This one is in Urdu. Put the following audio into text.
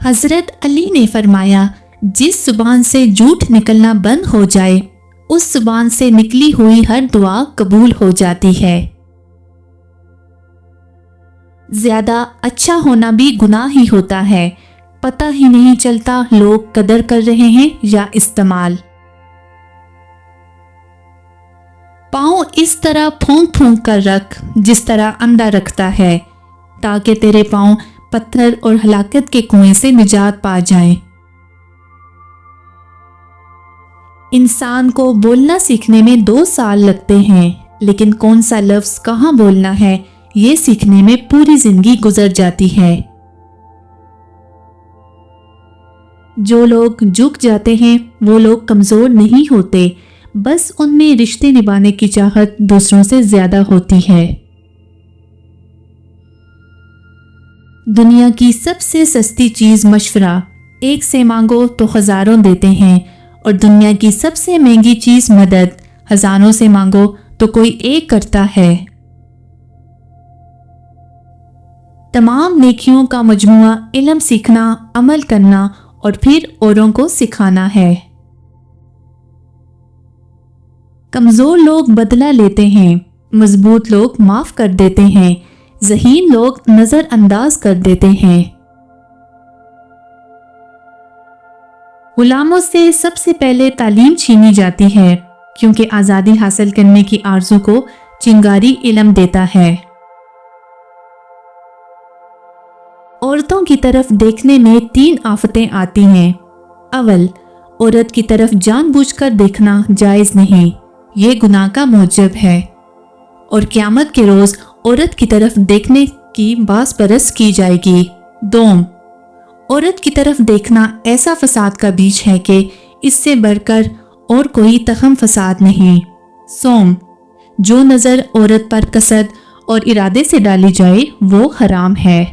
حضرت علی نے فرمایا، جس زبان سے جھوٹ نکلنا بند ہو جائے اس زبان سے نکلی ہوئی ہر دعا قبول ہو جاتی ہے۔ زیادہ اچھا ہونا بھی گناہ ہی ہوتا ہے، پتہ ہی نہیں چلتا لوگ قدر کر رہے ہیں یا استعمال۔ پاؤں اس طرح پھونک پھونک کر رکھ جس طرح اندھا رکھتا ہے، تاکہ تیرے پاؤں پتھر اور ہلاکت کے کنویں سے نجات پا جائیں۔ انسان کو بولنا سیکھنے میں 2 سال لگتے ہیں، لیکن کون سا لفظ کہاں بولنا ہے یہ سیکھنے میں پوری زندگی گزر جاتی ہے۔ جو لوگ جھک جاتے ہیں وہ لوگ کمزور نہیں ہوتے، بس ان میں رشتے نبھانے کی چاہت دوسروں سے زیادہ ہوتی ہے۔ دنیا کی سب سے سستی چیز مشورہ، ایک سے مانگو تو ہزاروں دیتے ہیں، اور دنیا کی سب سے مہنگی چیز مدد، ہزاروں سے مانگو تو کوئی ایک کرتا ہے۔ تمام نیکیوں کا مجموعہ علم سیکھنا، عمل کرنا اور پھر اوروں کو سکھانا ہے۔ کمزور لوگ بدلہ لیتے ہیں، مضبوط لوگ معاف کر دیتے ہیں، ذہین لوگ نظر انداز کر دیتے ہیں۔ غلاموں سے سب سے پہلے تعلیم چھینی جاتی ہے، کیونکہ آزادی حاصل کرنے کی آرزو کو چنگاری علم دیتا ہے۔ عورتوں کی طرف دیکھنے میں 3 آفتیں آتی ہیں۔ اول، عورت کی طرف جان بوجھ کر دیکھنا جائز نہیں، یہ گناہ کا موجب ہے، اور قیامت کے روز عورت کی طرف دیکھنے کی باس پرس کی جائے گی۔ دوم، عورت کی طرف دیکھنا ایسا فساد کا بیج ہے کہ اس سے بڑھ کر اور کوئی تخم فساد نہیں۔ سوم، جو نظر عورت پر قصد اور ارادے سے ڈالی جائے وہ حرام ہے۔